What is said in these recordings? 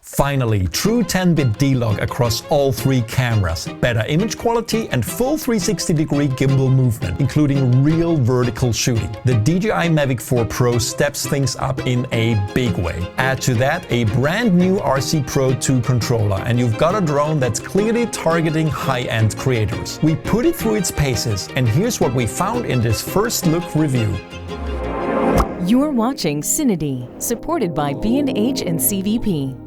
Finally, true 10-bit D-Log across all 3 cameras, better image quality and full 360-degree gimbal movement, including real vertical shooting. The DJI Mavic 4 Pro steps things up in a big way. Add to that a brand new RC Pro 2 controller and you've got a drone that's clearly targeting high-end creators. We put it through its paces and here's what we found in this first look review. You're watching CineD, supported by B&H and CVP.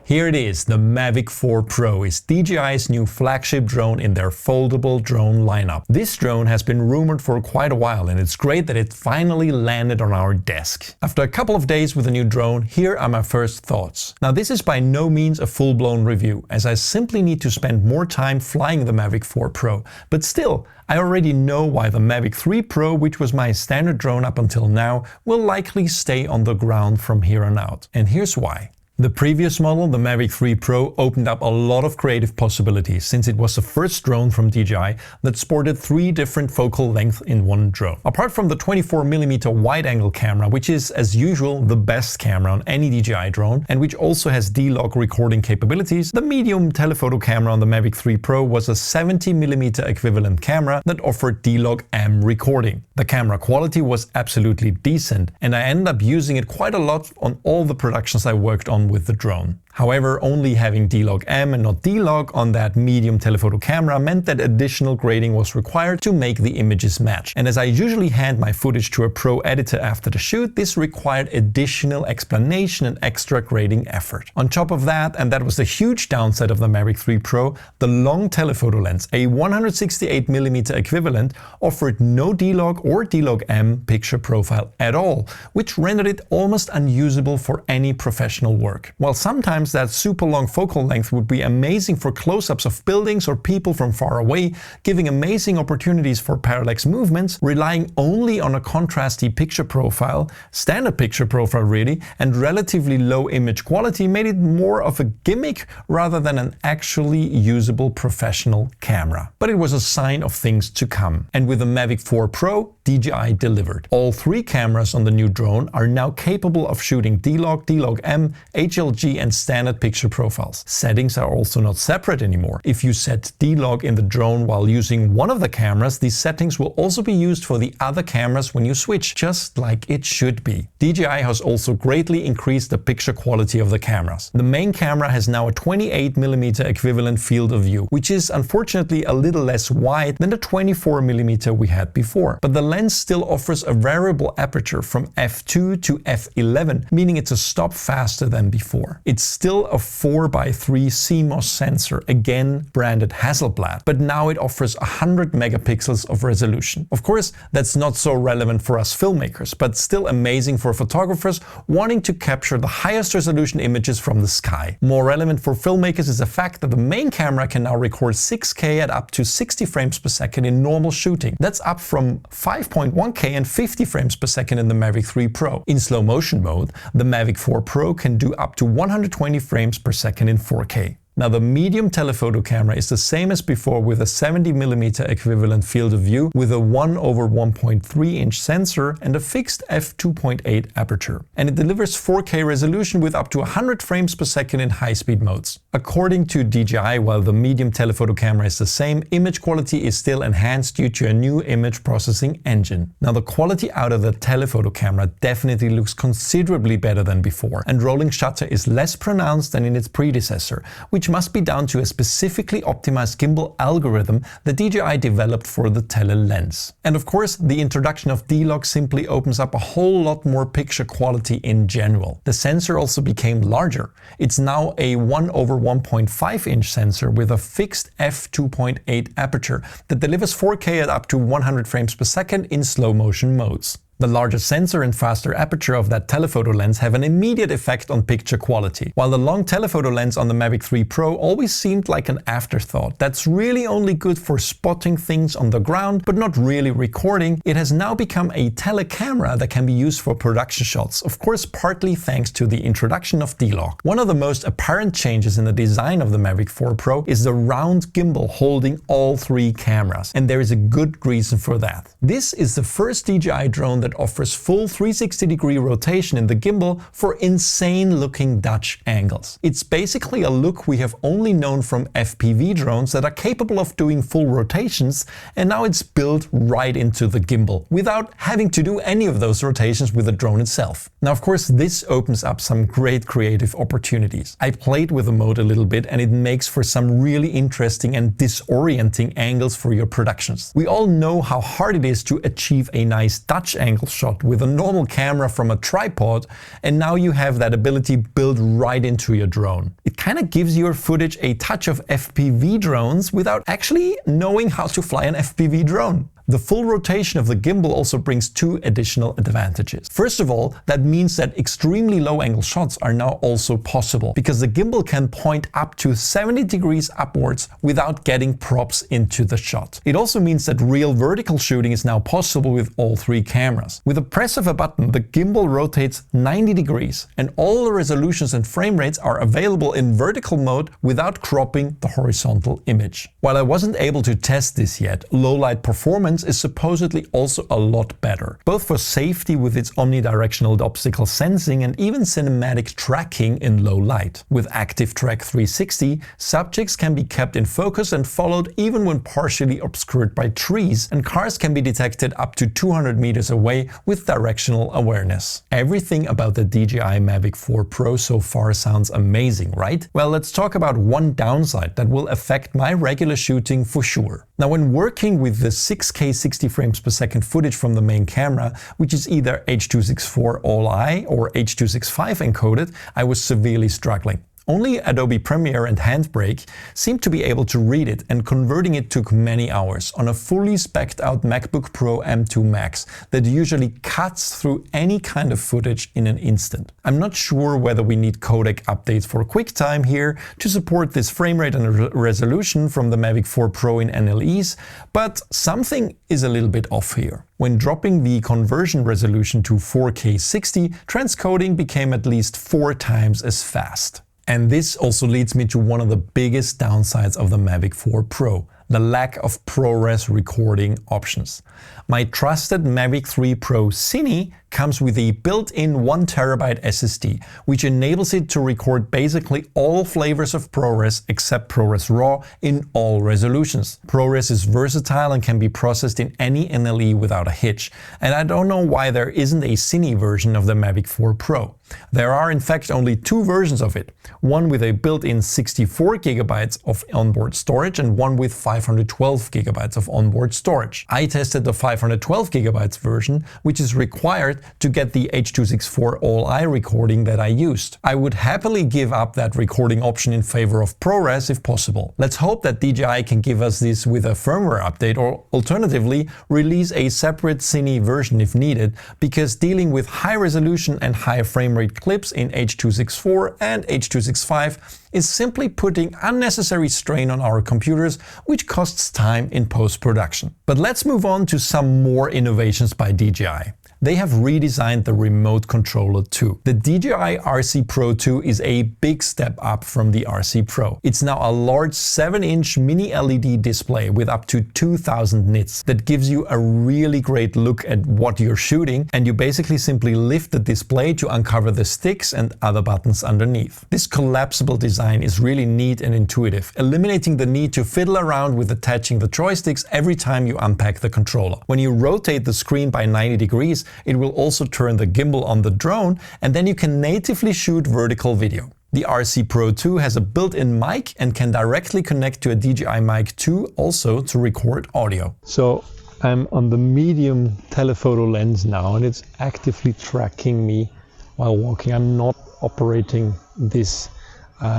Here it is, the Mavic 4 Pro is DJI's new flagship drone in their foldable drone lineup. This drone has been rumored for quite a while and it's great that it finally landed on our desk. After a couple of days with the new drone, here are my first thoughts. Now this is by no means a full-blown review, as I simply need to spend more time flying the Mavic 4 Pro. But still, I already know why the Mavic 3 Pro, which was my standard drone up until now, will likely stay on the ground from here on out. And here's why. The previous model, the Mavic 3 Pro, opened up a lot of creative possibilities since it was the first drone from DJI that sported 3 different focal lengths in one drone. Apart from the 24mm wide-angle camera, which is, as usual, the best camera on any DJI drone and which also has D-Log recording capabilities, the medium telephoto camera on the Mavic 3 Pro was a 70mm equivalent camera that offered D-Log M recording. The camera quality was absolutely decent and I ended up using it quite a lot on all the productions I worked on with the drone. However, only having D-Log M and not D-Log on that medium telephoto camera meant that additional grading was required to make the images match. And as I usually hand my footage to a pro editor after the shoot, this required additional explanation and extra grading effort. On top of that, and that was the huge downside of the Mavic 3 Pro, the long telephoto lens, a 168mm equivalent, offered no D-Log or D-Log M picture profile at all, which rendered it almost unusable for any professional work. While sometimes that super long focal length would be amazing for close-ups of buildings or people from far away, giving amazing opportunities for parallax movements, relying only on a contrasty picture profile, standard picture profile really, and relatively low image quality made it more of a gimmick rather than an actually usable professional camera. But it was a sign of things to come. And with the Mavic 4 Pro, DJI delivered. All 3 cameras on the new drone are now capable of shooting D-Log, D-Log M, HLG and standard picture profiles. Settings are also not separate anymore. If you set D-Log in the drone while using one of the cameras, these settings will also be used for the other cameras when you switch, just like it should be. DJI has also greatly increased the picture quality of the cameras. The main camera has now a 28mm equivalent field of view, which is unfortunately a little less wide than the 24mm we had before. But the lens still offers a variable aperture from f2 to f11, meaning it's a stop faster than before. It's still a 4x3 CMOS sensor, again branded Hasselblad, but now it offers 100 megapixels of resolution. Of course, that's not so relevant for us filmmakers, but still amazing for photographers wanting to capture the highest resolution images from the sky. More relevant for filmmakers is the fact that the main camera can now record 6K at up to 60 frames per second in normal shooting. That's up from 5.1K and 50 frames per second in the Mavic 3 Pro. In slow motion mode, the Mavic 4 Pro can do up to 120 frames per second in 4K. Now the medium telephoto camera is the same as before with a 70mm equivalent field of view with a 1/1.3 inch sensor and a fixed f2.8 aperture. And it delivers 4K resolution with up to 100 frames per second in high-speed modes. According to DJI, while the medium telephoto camera is the same, image quality is still enhanced due to a new image processing engine. Now the quality out of the telephoto camera definitely looks considerably better than before, and rolling shutter is less pronounced than in its predecessor, which must be down to a specifically optimized gimbal algorithm that DJI developed for the tele lens. And of course, the introduction of D-Log simply opens up a whole lot more picture quality in general. The sensor also became larger. It's now a 1/1.5 inch sensor with a fixed f2.8 aperture that delivers 4K at up to 100 frames per second in slow motion modes. The larger sensor and faster aperture of that telephoto lens have an immediate effect on picture quality. While the long telephoto lens on the Mavic 3 Pro always seemed like an afterthought that's really only good for spotting things on the ground but not really recording, it has now become a tele camera that can be used for production shots, of course partly thanks to the introduction of D-Log. One of the most apparent changes in the design of the Mavic 4 Pro is the round gimbal holding all 3 cameras, and there is a good reason for that. This is the first DJI drone that that offers full 360-degree rotation in the gimbal for insane-looking Dutch angles. It's basically a look we have only known from FPV drones that are capable of doing full rotations, and now it's built right into the gimbal, without having to do any of those rotations with the drone itself. Now, of course, this opens up some great creative opportunities. I played with the mode a little bit, and it makes for some really interesting and disorienting angles for your productions. We all know how hard it is to achieve a nice Dutch angle shot with a normal camera from a tripod, and now you have that ability built right into your drone. It kind of gives your footage a touch of FPV drones without actually knowing how to fly an FPV drone. The full rotation of the gimbal also brings two additional advantages. First of all, that means that extremely low angle shots are now also possible, because the gimbal can point up to 70 degrees upwards without getting props into the shot. It also means that real vertical shooting is now possible with all three cameras. With the press of a button, the gimbal rotates 90 degrees, and all the resolutions and frame rates are available in vertical mode without cropping the horizontal image. While I wasn't able to test this yet, low light performance is supposedly also a lot better, both for safety with its omnidirectional obstacle sensing and even cinematic tracking in low light. With Active Track 360, subjects can be kept in focus and followed even when partially obscured by trees, and cars can be detected up to 200 meters away with directional awareness. Everything about the DJI Mavic 4 Pro so far sounds amazing, right? Well, let's talk about one downside that will affect my regular shooting for sure. Now, when working with the 6K 60 frames per second footage from the main camera, which is either H.264 All-I or H.265 encoded, I was severely struggling. Only Adobe Premiere and Handbrake seemed to be able to read it, and converting it took many hours on a fully spec'd out MacBook Pro M2 Max that usually cuts through any kind of footage in an instant. I'm not sure whether we need codec updates for QuickTime here to support this frame rate and resolution from the Mavic 4 Pro in NLEs, but something is a little bit off here. When dropping the conversion resolution to 4K 60, transcoding became at least 4 times as fast. And this also leads me to one of the biggest downsides of the Mavic 4 Pro, the lack of ProRes recording options. My trusted Mavic 3 Pro CineD comes with a built-in 1TB SSD, which enables it to record basically all flavors of ProRes except ProRes RAW in all resolutions. ProRes is versatile and can be processed in any NLE without a hitch, and I don't know why there isn't a CineD version of the Mavic 4 Pro. There are in fact only two versions of it, one with a built-in 64GB of onboard storage and one with 512GB of onboard storage. I tested the 512GB version, which is required to get the H.264 All-I recording that I used. I would happily give up that recording option in favor of ProRes if possible. Let's hope that DJI can give us this with a firmware update, or alternatively release a separate CineD version if needed, because dealing with high resolution and high frame rate clips in H.264 and H.265 is simply putting unnecessary strain on our computers, which costs time in post-production. But let's move on to some more innovations by DJI. They have redesigned the remote controller too. The DJI RC Pro 2 is a big step up from the RC Pro. It's now a large 7-inch mini LED display with up to 2000 nits that gives you a really great look at what you're shooting, and you basically simply lift the display to uncover the sticks and other buttons underneath. This collapsible design is really neat and intuitive, eliminating the need to fiddle around with attaching the joysticks every time you unpack the controller. When you rotate the screen by 90 degrees, it will also turn the gimbal on the drone, and then you can natively shoot vertical video. The RC Pro 2 has a built-in mic and can directly connect to a DJI Mic 2 also to record audio. So I'm on the medium telephoto lens now, and it's actively tracking me while walking. I'm not operating this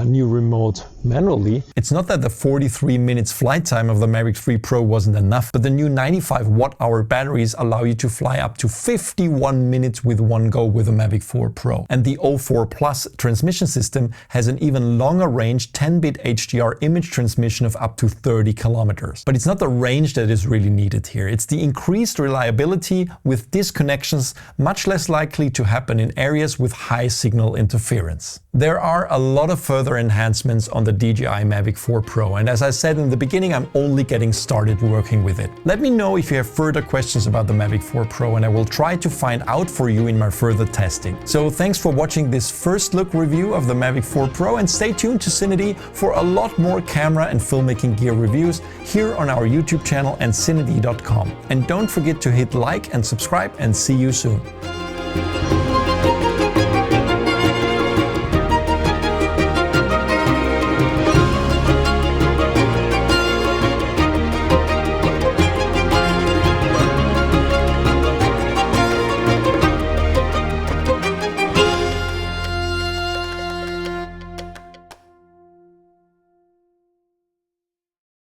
new remote manually. It's not that the 43 minutes flight time of the Mavic 3 Pro wasn't enough, but the new 95 watt-hour batteries allow you to fly up to 51 minutes with one go with the Mavic 4 Pro. And the O4 Plus transmission system has an even longer range 10-bit HDR image transmission of up to 30 kilometers. But it's not the range that is really needed here. It's the increased reliability, with disconnections much less likely to happen in areas with high signal interference. There are a lot of further enhancements on the DJI Mavic 4 Pro, and as I said in the beginning, I'm only getting started working with it. Let me know if you have further questions about the Mavic 4 Pro, and I will try to find out for you in my further testing. So thanks for watching this first look review of the Mavic 4 Pro, and stay tuned to CineD for a lot more camera and filmmaking gear reviews here on our YouTube channel and CineD.com. And don't forget to hit like and subscribe, and see you soon.